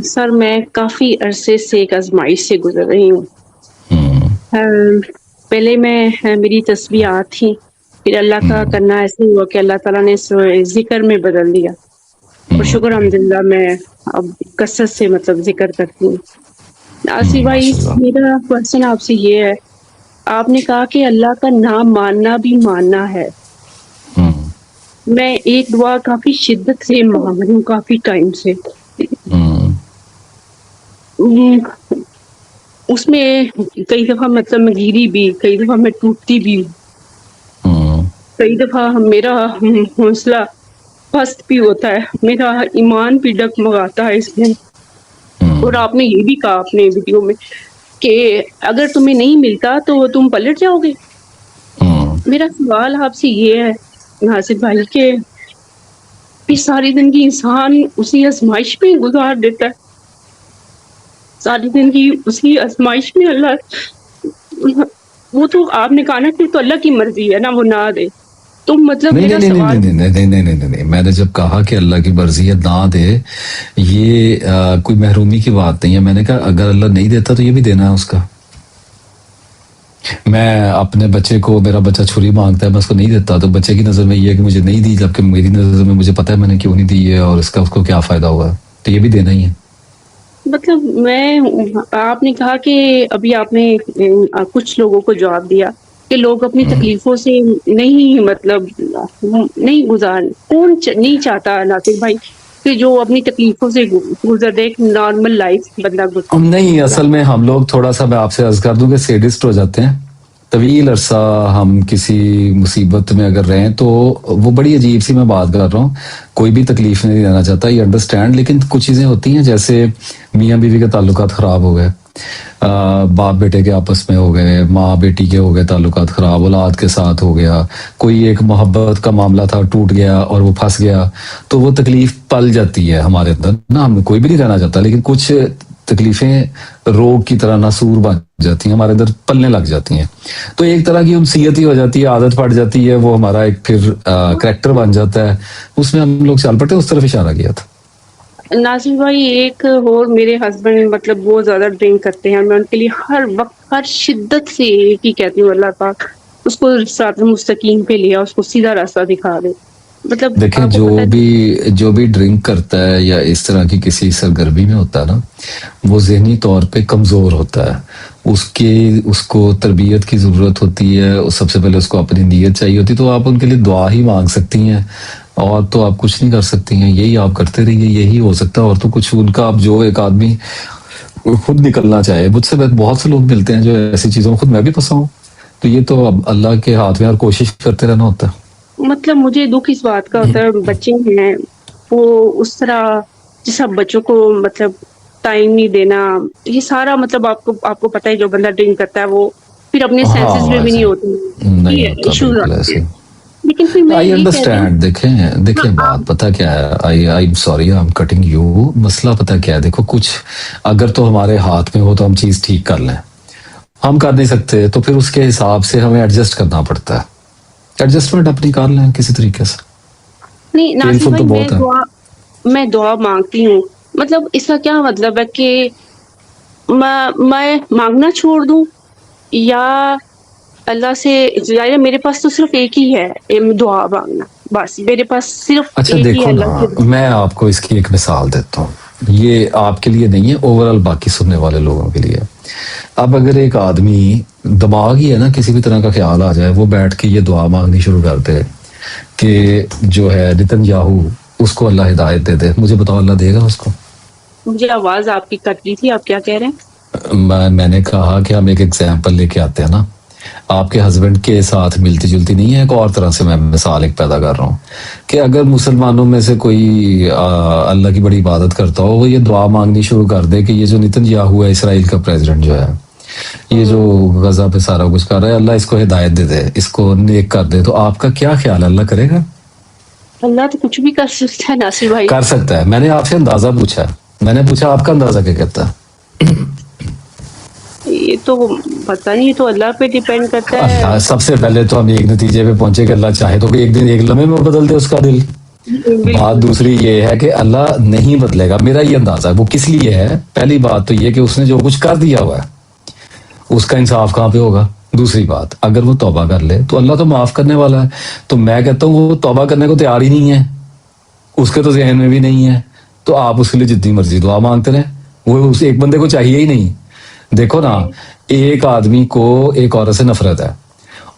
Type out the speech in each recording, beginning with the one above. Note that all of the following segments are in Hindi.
सर मैं काफ़ी अरसे से एक आज़माइश से गुज़र रही हूँ। हुँ, पहले मेरी तस्बीहात थी, फिर अल्लाह का हुँ, करना ऐसे हुआ कि अल्लाह ताला ने ज़िक्र में बदल दिया और हुँ, शुक्र अल्हम्दुलिल्लाह मैं अब कसरत से मतलब ज़िक्र करती हूँ। आसिफ भाई, माशाल्लाह। मेरा क्वेश्चन आपसे ये है, आपने कहा कि अल्लाह का नाम मानना भी मानना है। हुँ, मैं एक दुआ काफ़ी शिद्दत से माँग रही हूँ काफ़ी टाइम से। हुँ, उम, उसमें कई दफ़ा मतलब मैं गिरी भी, कई दफ़ा मैं टूटती भी हूँ। हुँ, कई दफ़ा मेरा हौसला पस्त भी होता है, मेरा ईमान भी डगमगाता है इसमें। और हुँ, आपने ये भी कहा अपने वीडियो में कि अगर तुम्हें नहीं मिलता तो तुम पलट जाओगे। हुँ। मेरा सवाल आपसे ये है नासिर भाई कि फिर सारी ज़िंदगी इंसान उसी आज़माइश में गुज़ार देता है। सारी ज़िंदगी उसी आज़माइश में अल्लाह वो तो आपने कहा ना कि तो अल्लाह की मर्ज़ी है ना वो ना दे। तो मतलब नहीं, नहीं, मेरा नहीं, नहीं, सवाल नहीं, नहीं, नहीं, नहीं, नहीं, नहीं, नहीं। मैंने जब कहा कि अल्लाह की मर्ज़ी है ना दे, ये कोई महरूमी की बात नहीं है। मैंने कहा अगर अल्लाह नहीं देता तो ये भी देना है उसका। मैं अपने बच्चे को, मेरा बच्चा छुरी माँगता है, मैं उसको नहीं देता, तो बच्चे की नज़र में ये है कि मुझे नहीं दी, जबकि मेरी नज़र में मुझे पता है मैंने क्यों नहीं दी है और इसका उसको क्या फ़ायदा हुआ। तो ये भी देना ही है। मतलब आपने कहा कि अभी आपने कुछ लोगों को जवाब दिया कि लोग अपनी हुँ। तकलीफों से नहीं मतलब नहीं कौन नहीं चाहता नासिर भाई कि जो अपनी तकलीफों से गुजर दे, एक नॉर्मल लाइफ बंदा नहीं, गुजार। असल में हम लोग थोड़ा-सा, मैं आपसे अर्ज़ कर दूँ कि सैडिस्ट हो जाते हैं। तवील अरसा हम किसी मुसीबत में अगर रहें तो वो बड़ी अजीब-सी मैं बात कर रहा हूँ। कोई भी तकलीफ़ नहीं देना चाहता, ये अंडरस्टैंड, लेकिन कुछ चीज़ें होती हैं जैसे मियाँ-बीवी के ताल्लुकात ख़राब हो गए। बाप-बेटे के आपस में हो गए, माँ-बेटी के हो गए ताल्लुकात ख़राब, औलाद के साथ हो गया, कोई एक मोहब्बत का मामला था टूट गया और वो फँस गया, तो वो तकलीफ़ पल जाती है हमारे अंदर ना, हम कोई भी नहीं रहना चाहता, लेकिन कुछ तकलीफ़ें रोग की तरह नासूर बन जाती हैं, हमारे अंदर पलने लग जाती हैं। तो एक तरह की उनसियत ही हो जाती है, आदत पड़ जाती है, वो हमारा एक फिर करैक्टर बन जाता है, उसमें हम लोग चल पड़ते, उस तरफ इशारा किया था। नासिर भाई, एक और मेरे हस्बैंड मतलब बहुत ज़्यादा ड्रिंक करते हैं। मैं उनके लिए हर वक़्त, हर शिद्दत से एक ही कहती हूँ, अल्लाह पाक उसको सिरातुल मुस्तकीम पे ले आ, उसको सीधा रास्ता दिखा दे। मतलब देखें, आपको पता है। जो भी ड्रिंक करता है या इस तरह की किसी सरगर्मी में होता है ना, वो ज़हनी तौर पे कमज़ोर होता है। उसको तरबियत की ज़रूरत होती है, सबसे पहले उसको अपनी नीयत चाहिए होती है, तो आप उनके लिए दुआ ही माँग सकती हैं, और तो आप कुछ नहीं कर सकती हैं। यही आप करते रहिए, यही हो सकता है, और तो कुछ उनका, आप जो एक आदमी खुद निकलना चाहे, मुझसे बहुत से लोग मिलते हैं जो ऐसी चीज़ों में, खुद मैं भी फँसा हूँ। तो ये तो अब अल्लाह के हाथ में, और कोशिश करते रहना होता है। मतलब मुझे दुःख इस बात का होता है, बच्चे हैं, वो उस तरह जैसा बच्चों को मतलब टाइम नहीं देना, ये सारा मतलब आपको आपको पता है जो बंदा ड्रिंक करता है वो फिर अपने सेंसेस में हाँ, भी नहीं ऐसे होती। नहीं ये होता, इश्यूज़ बिल्कुल आते हैं। ऐसे। लेकिन फिर मैं आई ये कह रही हूँ। अंडरस्टैंड। देखें हाँ, देखें, बात आप पता क्या है, I am sorry, I am cutting you. मसला पता क्या है, देखो, कुछ अगर तो हमारे हाथ में हो तो हम चीज ठीक कर लें, हम कर नहीं सकते तो फिर उसके हिसाब से हमें एडजस्ट करना पड़ता है। एडजस्टमेंट अपनी कर लें किसी तरीके से। नहीं नासिर पेनफुल भाई, तो बहुत है। मैं दुआ माँगती हूँ। मतलब इसका क्या मतलब है कि मैं माँगना छोड़ दूँ या अल्लाह से, ज़ाहिर है मेरे पास तो सिर्फ़ एक ही है दुआ माँगना, बस मेरे पास सिर्फ़ अच्छा एक ही है देखो अल्लाह ना, से। मैं आपको इसकी एक मिसाल देता हूँ, ये आपके लिए नहीं है, ओवरऑल बाकी सुनने वाले लोगों के लिए। अब अगर एक आदमी, दिमाग ही है ना, किसी भी तरह का ख्याल आ जाए, वो बैठ के ये दुआ मांगनी शुरू कर दे कि जो है नेतन्याहू, उसको अल्लाह हिदायत दे दे, मुझे बताओ अल्लाह देगा उसको? मुझे आवाज़ आपकी कट रही थी, आप क्या कह रहे हैं? मैंने कहा कि हम एक एग्जाम्पल लेके आते हैं ना, आपके हस्बैंड के साथ मिलती जुलती नहीं है, एक और तरह से मैं मिसाल एक पैदा कर रहा हूँ कि अगर मुसलमानों में से कोई अल्लाह की बड़ी इबादत करता हो, वो ये दुआ मांगनी शुरू कर दे कि ये जो नेतन्याहू है, इसराइल का प्रेसिडेंट जो है, ये जो हुँ, गजा पे सारा कुछ कर रहा है, अल्लाह इसको हिदायत दे दे, इसको नेक कर दे, तो आपका क्या ख्याल है, अल्लाह करेगा? अल्लाह तो कुछ भी कर सकता है नासिर भाई। कर सकता है। मैंने आपसे अंदाजा पूछा है, मैंने पूछा आपका अंदाजा क्या कहता है? ये तो पता नहीं, ये तो अल्लाह पे डिपेंड करता है। अल्लाह, सबसे पहले तो हम एक नतीजे पे पहुंचे कि अल्लाह चाहे तो एक दिन, एक लम्हे में बदल दे उसका दिल। बिल्कुल। बात दूसरी ये है कि अल्लाह नहीं बदलेगा, मेरा ये अंदाजा है। वो किस लिए है? पहली बात तो ये कि उसने जो कुछ कर दिया हुआ है उसका इंसाफ कहाँ पे होगा। दूसरी बात, अगर वो तौबा कर ले तो अल्लाह तो माफ करने वाला है। तो मैं कहता हूँ वो तौबा करने को तैयार ही नहीं है, उसके तो जहन में भी नहीं है, तो आप उसके लिए जितनी मर्जी दुआ मांगते रहे, वो उस एक बंदे को चाहिए ही नहीं। देखो ना, एक आदमी को एक औरत से नफरत है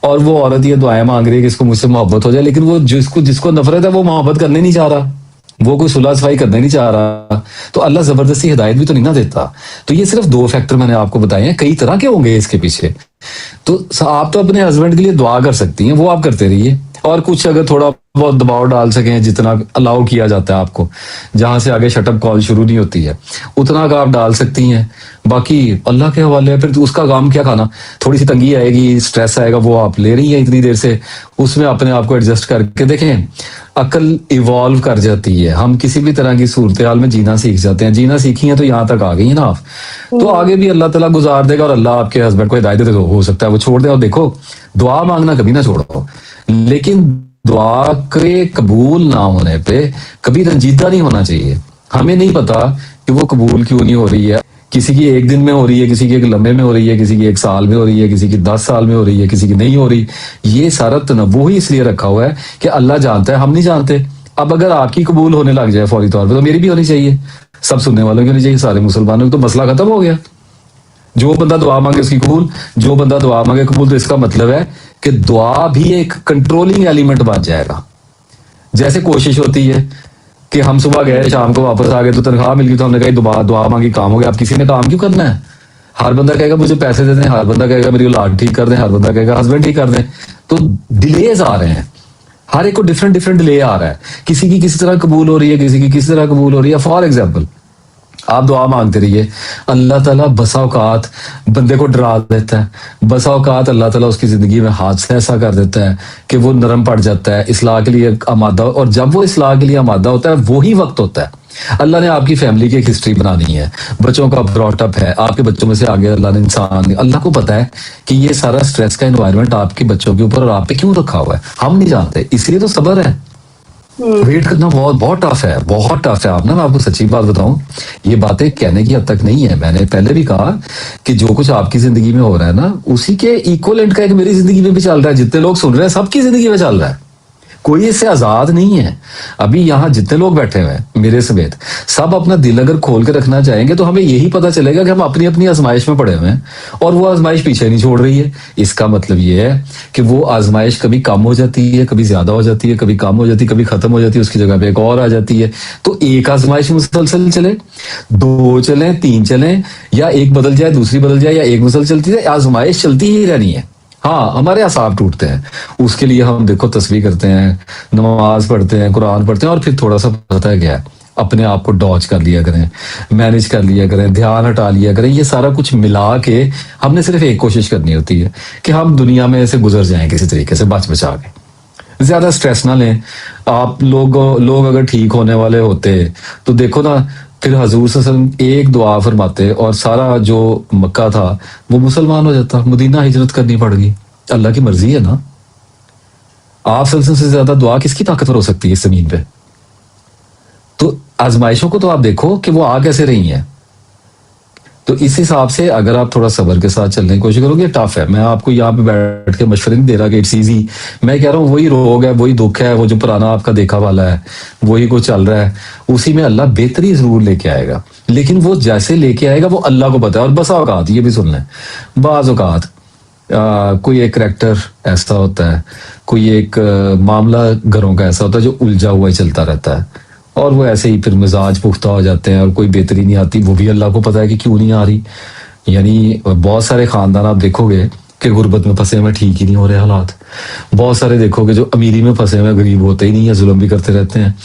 और वो औरत ये दुआएं मांग रही है कि इसको मुझसे मोहब्बत हो जाए, लेकिन वो जिसको जिसको नफरत है वो मोहब्बत करने नहीं चाह रहा, वो कोई सुलह सफाई करने नहीं चाह रहा, तो अल्लाह जबरदस्ती हिदायत भी तो नहीं ना देता। तो ये सिर्फ दो फैक्टर मैंने आपको बताए हैं, कई तरह के होंगे इसके पीछे। तो आप तो अपने हस्बैंड के लिए दुआ कर सकती हैं, वो आप करते रहिए, और कुछ अगर थोड़ा बहुत दबाव डाल सकें, जितना अलाउ किया जाता है आपको, जहां से आगे शटअप कॉल शुरू नहीं होती है, उतना का आप डाल सकती हैं। बाकी अल्लाह के हवाले है, फिर तो उसका काम क्या खाना। थोड़ी सी तंगी आएगी, स्ट्रेस आएगा, वो आप ले रही हैं इतनी देर से, उसमें अपने आप को एडजस्ट करके देखें। अकल इवॉल्व कर जाती है, हम किसी भी तरह की सूरत हाल में जीना सीख जाते हैं। जीना सीखी है तो यहाँ तक आ गई है ना आप, तो आगे भी अल्लाह ताला गुजार देगा, और अल्लाह आपके हस्बैंड को हिदायत दे, तो हो सकता है वो छोड़ दे। और देखो, दुआ मांगना कभी ना छोड़ो, लेकिन दुआ के कबूल ना होने पे कभी रंजीदा नहीं होना चाहिए। हमें नहीं पता कि वो कबूल क्यों नहीं हो रही है, किसी की एक दिन में हो रही है, किसी की एक लम्बे में हो रही है, किसी की एक साल में हो रही है, किसी की 10 साल में हो रही है, किसी की नहीं हो रही। ये सारा तनव्वु ही इसलिए रखा हुआ है कि अल्लाह जानता है, हम नहीं जानते। अब अगर आपकी कबूल होने लग जाए फौरी तौर पर, तो मेरी भी होनी चाहिए, सब सुनने वालों की होनी चाहिए, सारे मुसलमानों की, तो मसला खत्म हो गया। जो बंदा दुआ मांगे उसकी कबूल, जो बंदा दुआ मांगे कबूल। तो इसका मतलब है कि दुआ भी एक कंट्रोलिंग एलिमेंट बन जाएगा। जैसे कोशिश होती है कि हम सुबह गए, शाम को वापस आ गए, तो तनख्वाह मिल गई, तो हमने कहा दुआ दुआ मांगी, काम हो गया। अब किसी ने काम क्यों करना है? हर बंदा कहेगा मुझे पैसे दे दें, हर बंदा कहेगा मेरी औलाद ठीक कर दें, हर बंदा कहेगा हस्बैंड ठीक कर दें। तो डिलेज आ रहे हैं, हर एक को डिफरेंट डिफरेंट डिले आ रहा है। किसी की किसी तरह कबूल हो रही है, किसी की किसी तरह कबूल हो रही है। फॉर एग्जाम्पल, आप दुआ मांगते रहिए, अल्लाह ताला बसा औकात बंदे को डरा देता है, बसा औकात अल्लाह ताला उसकी जिंदगी में हादसा ऐसा कर देता है कि वो नरम पड़ जाता है, इस्लाह के लिए आमादा। और जब वो इस्लाह के लिए आमादा होता है, वही वक्त होता है। अल्लाह ने आपकी फैमिली की एक हिस्ट्री बनानी है, बच्चों का ब्रॉटअप है, आपके बच्चों में से आगे अल्लाह ने इंसान, अल्लाह को पता है कि ये सारा स्ट्रेस का एनवायरनमेंट आपके बच्चों के ऊपर और आप पे क्यों रखा हुआ है, हम नहीं जानते। इसलिए तो सब्र है। वेट करना बहुत बहुत टफ है, बहुत टफ है। आप ना, मैं आपको सच्ची बात बताऊं, ये बातें कहने की हद तक नहीं है। मैंने पहले भी कहा कि जो कुछ आपकी जिंदगी में हो रहा है ना, उसी के इक्वलेंट का एक मेरी जिंदगी में भी चल रहा है। जितने लोग सुन रहे हैं, सबकी जिंदगी में चल रहा है, कोई इससे आजाद नहीं है। अभी यहाँ जितने लोग बैठे हुए हैं मेरे समेत, सब अपना दिल अगर खोल के रखना चाहेंगे, तो हमें यही पता चलेगा कि हम अपनी अपनी आजमाइश में पड़े हुए हैं, और वो आजमाइश पीछे नहीं छोड़ रही है। इसका मतलब ये है कि वो आजमाइश कभी कम हो जाती है, कभी ज्यादा हो जाती है, कभी कम हो जाती है, कभी खत्म हो जाती है, उसकी जगह पे एक और आ जाती है। तो एक आजमाइश मुसलसल चले, दो चले, तीन चले, या एक बदल जाए, दूसरी बदल जाए, या एक मुसलसल चलती है, आजमाइश चलती ही रहनी है। हाँ, हमारे असाब टूटते हैं, उसके लिए हम देखो तस्बीह करते हैं, नमाज पढ़ते हैं, कुरान पढ़ते हैं, और फिर थोड़ा सा पता है क्या है, अपने आप को डॉज कर लिया करें, मैनेज कर लिया करें, ध्यान हटा लिया करें। ये सारा कुछ मिला के हमने सिर्फ एक कोशिश करनी होती है कि हम दुनिया में ऐसे गुजर जाएं किसी तरीके से, बच बचा के। ज्यादा स्ट्रेस ना लें। आप लोग अगर ठीक होने वाले होते तो देखो ना, फिर हजूर सल्लल्लाहु अलैहि वसल्लम एक दुआ फरमाते और सारा जो मक्का था वो मुसलमान हो जाता, मदीना हिजरत करनी पड़ गई। अल्लाह की मर्जी है ना। आप सल्लल्लाहु अलैहि वसल्लम से ज्यादा दुआ किसकी ताकतवर हो सकती है इस जमीन पे? तो आजमाइशों को तो आप देखो कि वो आ कैसे रही हैं। तो इस हिसाब से अगर आप थोड़ा सब्र के साथ चलने की कोशिश करोगे, टफ है। मैं आपको यहाँ पे बैठ के मशवरे नहीं दे रहा कि इट्स इजी। मैं कह रहा हूँ वही रोग है, वही दुख है, वो जो पुराना आपका देखा वाला है, वही कुछ चल रहा है। उसी में अल्लाह बेहतरी जरूर लेके आएगा, लेकिन वो जैसे लेके आएगा वो अल्लाह को पता है। और बसा औकात, ये भी सुन लें, बाज औकात कोई एक करैक्टर ऐसा होता है, कोई एक मामला घरों का ऐसा होता है जो उलझा हुआ ही चलता रहता है, और वो ऐसे ही फिर मिजाज पुख्ता हो जाते हैं और कोई बेहतरी नहीं आती। वो भी अल्लाह को पता है कि क्यों नहीं आ रही। यानी बहुत सारे खानदान आप देखोगे कि गुर्बत में फंसे हुए, ठीक ही नहीं हो रहे हालात। बहुत सारे देखोगे जो अमीरी में फंसे हुए, गरीब होते ही नहीं है, जुल्म भी करते रहते हैं।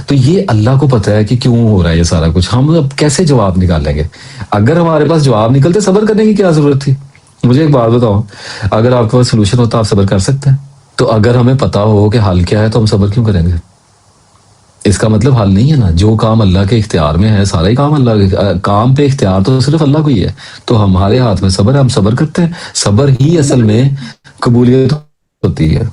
तो ये अल्लाह को पता है कि क्यों हो रहा है ये सारा कुछ। हम अब कैसे जवाब निकालेंगे? अगर हमारे पास जवाब निकलते, सब्र करने की क्या जरूरत थी? मुझे एक बात बताओ, अगर आपके पास सोल्यूशन होता, आप सब्र कर सकते हैं? तो अगर हमें पता हो कि हल क्या है, तो हम सब्र क्यों करेंगे? इसका मतलब हल नहीं है ना। जो काम अल्लाह के इख्तियार में है, सारा ही काम अल्लाह के काम पे इख्तियार तो सिर्फ अल्लाह को ही है। तो हमारे हाथ में सब्र है, हम सब्र करते हैं। सब्र ही असल में कबूलियत होती है।